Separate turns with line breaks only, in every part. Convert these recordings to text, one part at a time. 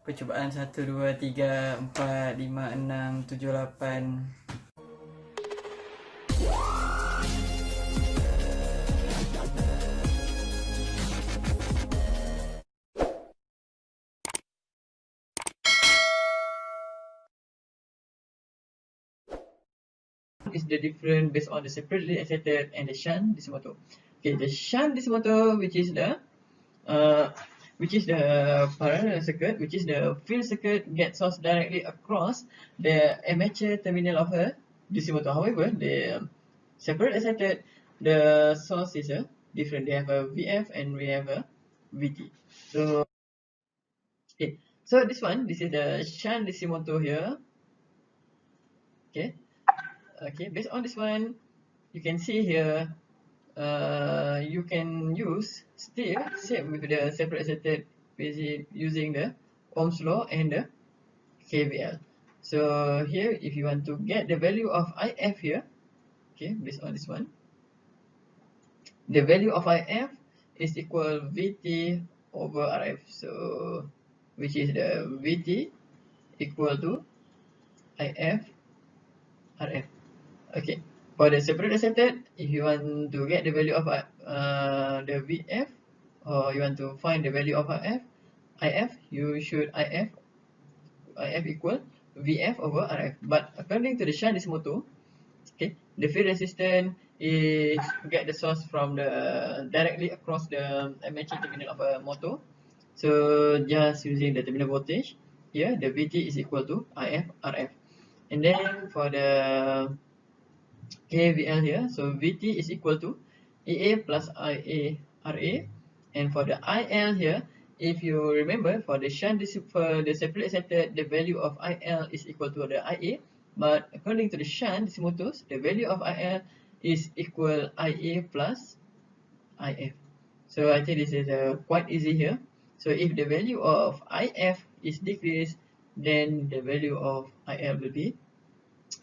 Percubaan 1, 2, 3, 4, 5, 6, 7, 8. Is the difference based on the separately excited and the shunt DC motor. Okay, the shunt DC motor, which is the parallel circuit, which is the field circuit, gets source directly across the armature terminal of a DC motor. However, the separate excited, the source is different. They have a VF and we have a VT. So okay, so this is the shunt DC motor here. Okay, based on this one, you can see here, you can use still same with the separate excited using the Ohm's law and the KVL. So here, if you want to get the value of IF here, okay, based on this one, the value of IF is equal VT over RF. So which is the VT equal to IF RF. Okay, for the separate excited, if you want to get the value of the VF, or you want to find the value of IF, you should IF equal VF over RF. But according to the shunt DC motor, okay, the field resistance is get the source from the directly across the armature terminal of a motor. So just using the terminal voltage here, the VT is equal to IF RF. And then for the KVL here, so VT is equal to EA plus IA RA. And for the IL here, if you remember, for the shunt for the separately excited, the value of IL is equal to the IA. But according to the shunt DC motors, the value of IL is equal IA plus IF. So I think this is quite easy here. So if the value of IF is decreased, then the value of IL will be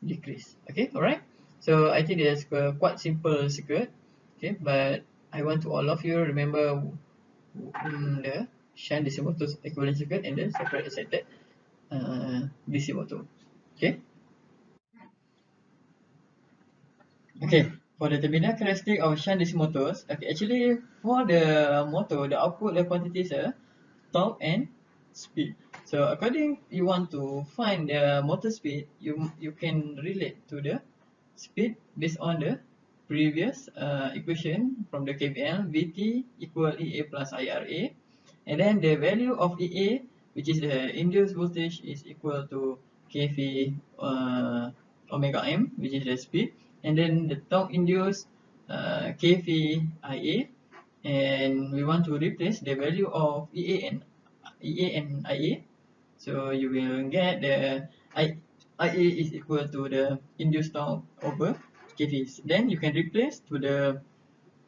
decreased. Okay, alright. So I think that's quite simple circuit. Okay, but I want to all of you remember the shunt DC motors equivalent circuit and the separate excited DC motor. Okay. Okay, for the terminal characteristic of shunt DC motors, okay, actually for the motor, the output the quantities are torque and speed. So according you want to find the motor speed, you can relate to the speed based on the previous equation from the KVL. VT equal EA plus IRA, and then the value of EA, which is the induced voltage, is equal to kV omega m, which is the speed, and then the torque induced kV IA, and we want to replace the value of EA and IA. So you will get the IA is equal to the induced torque over kV. Then you can replace to the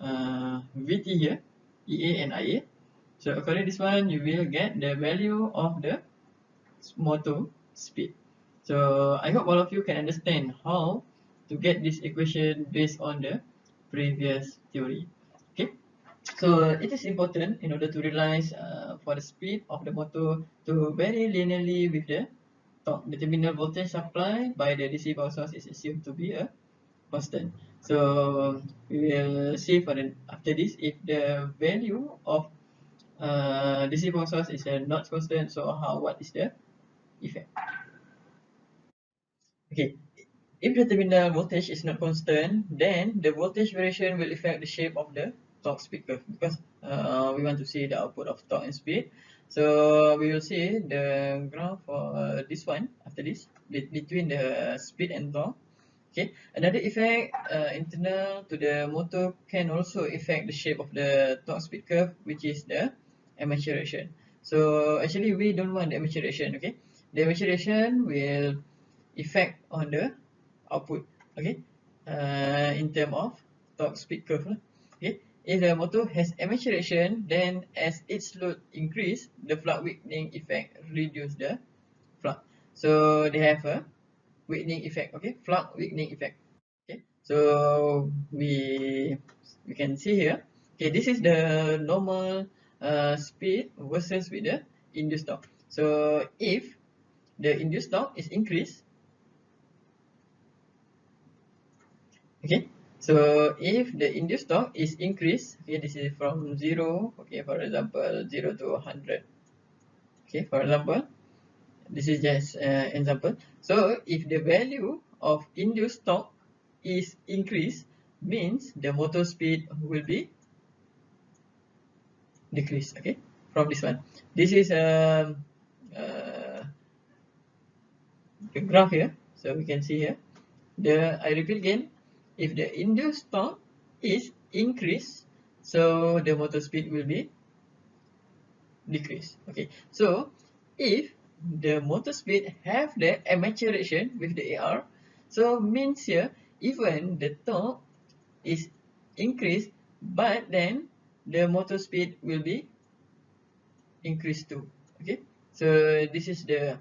VT here, EA and IA. So according to this one, you will get the value of the motor speed. So I hope all of you can understand how to get this equation based on the previous theory. Okay. So it is important in order to realize for the speed of the motor to vary linearly with the torque. The terminal voltage supply by the DC power source is assumed to be a constant. So we will see for after this if the value of DC power source is not constant. So what is the effect? Okay, if the terminal voltage is not constant, then the voltage variation will affect the shape of the torque speed curve, because we want to see the output of torque and speed. So we will see the graph for this one after this between the speed and torque. Okay, another effect internal to the motor can also affect the shape of the torque speed curve, which is the armature reaction. So actually we don't want the armature reaction. Okay, the armature reaction will effect on the output. Okay, in term of torque speed curve. Okay, if the motor has armature reaction, then as its load increase, the flux weakening effect reduce the flux. So they have a weakening effect. Okay, flux weakening effect. Okay, so we can see here. Okay, this is the normal speed versus with the induced torque. So if the induced torque is increased, okay, so if the induced torque is increased, okay, this is from 0, okay, for example 0 to 100, okay, for example, this is just example. So if the value of induced torque is increased, means the motor speed will be decreased, okay, from this one. This is uh, the graph here, so we can see here. I repeat again, if the induced torque is increased, so the motor speed will be decreased. Okay, so if the motor speed have the armature with the AR, so means here even the torque is increased, but then the motor speed will be increased too. Okay, so this is the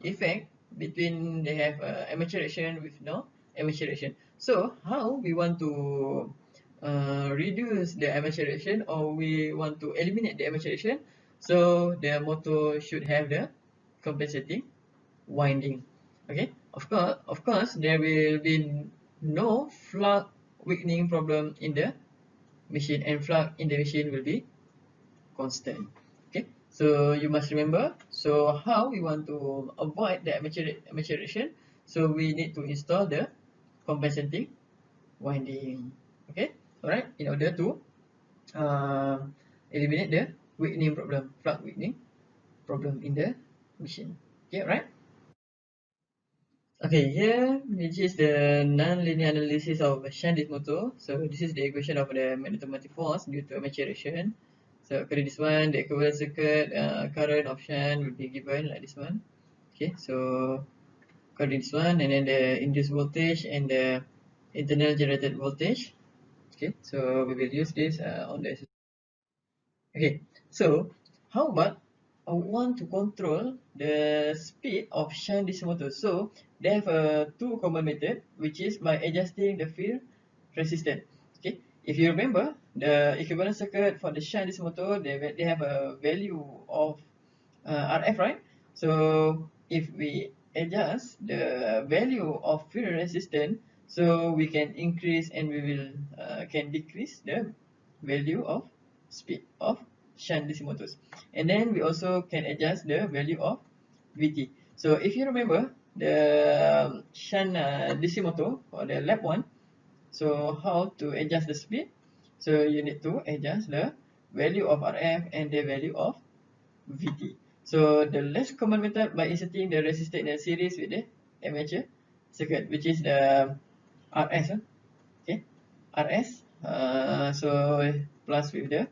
effect between they have armature with no armature. So how we want to reduce the armature or we want to eliminate the armature? So the motor should have the compensating winding. Okay, of course there will be no flux weakening problem in the machine, and flux in the machine will be constant. Okay, so you must remember, so how we want to avoid the maturation, so we need to install the compensating winding. Okay, all right, in order to uh, eliminate the weakening problem, flux weakening problem in the machine. Okay, right. Okay, here which is the nonlinear analysis of a shunt DC motor. So this is the equation of the magnetomotive force due to maturation. So according to this one, the equivalent circuit current of shunt will be given like this one. Okay, so according to this one, and then the induced voltage and the internal generated voltage. Okay, so we will use this on the. Okay, so how about I want to control the speed of shunt DC motor. So they have two common method, which is by adjusting the field resistance. Okay, if you remember the equivalent circuit for the shunt DC motor, they have a value of RF, right? So if we adjust the value of field resistance, so we can increase and we will can decrease the value of speed of shunt DC motors. And then we also can adjust the value of VT. So if you remember the shunt DC motor for the lap one, so how to adjust the speed? So you need to adjust the value of RF and the value of VT. So the less common method by inserting the resistor in a series with the armature circuit, which is the RS. Okay, RS. So plus with the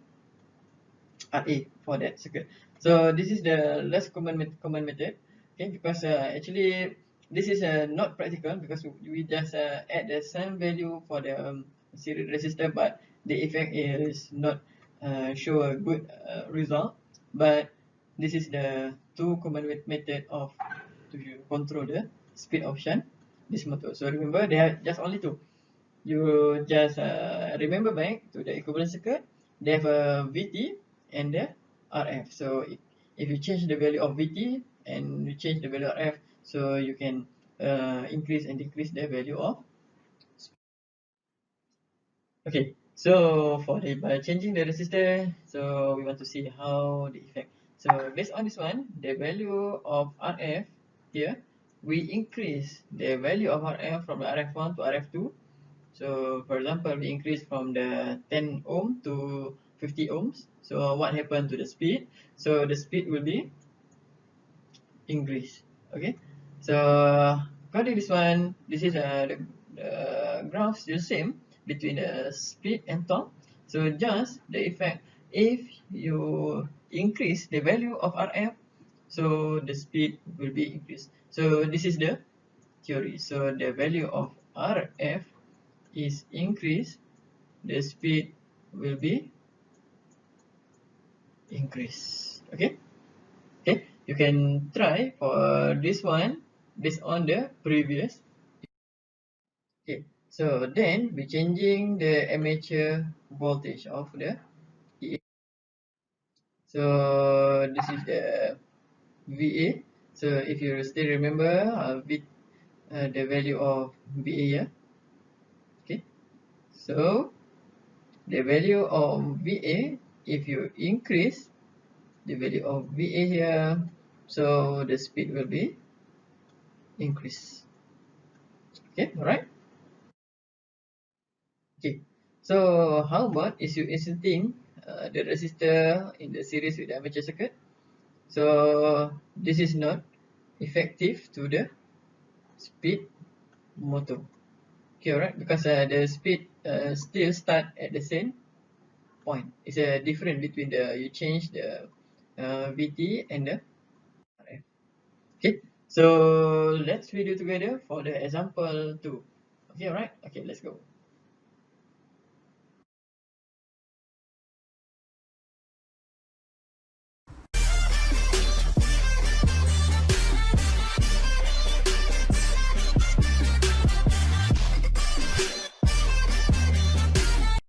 RA for that circuit. So this is the less common method. Okay, because actually this is not practical because we just add the same value for the series resistor, but the effect is not show a good result. But this is the two common method of to control the speed of shunt this motor. So remember, there are just only two. You just remember back to the equivalent circuit, they have a VT and the RF. So if you change the value of VT and you change the value of RF, so you can increase and decrease the value of. Okay, so for the by changing the resistor, so we want to see how the effect. So based on this one, the value of RF here, we increase the value of RF from the RF1 to RF2. So for example, we increase from the 10 ohm to 50 ohms. So what happened to the speed? So the speed will be increased. Okay. So according to this one, this is the graphs the same between the speed and torque. So just the effect, if you increase the value of RF, so the speed will be increased. So this is the theory. So the value of RF is increased, the speed will be increased. Okay, okay, you can try for this one based on the previous. Okay, so then we changing the armature voltage of the EA. So this is the VA. So if you still remember the value of VA here. Okay, so the value of VA, if you increase the value of VA here, so the speed will be increased. Okay, alright. Okay, so how about is you inserting the resistor in the series with the armature circuit? So this is not effective to the speed motor. Okay, alright, because the speed still start at the same point. It's a difference between the you change the VT and the RF. Okay, so let's redo together for the example 2. Okay, alright. Okay, let's go.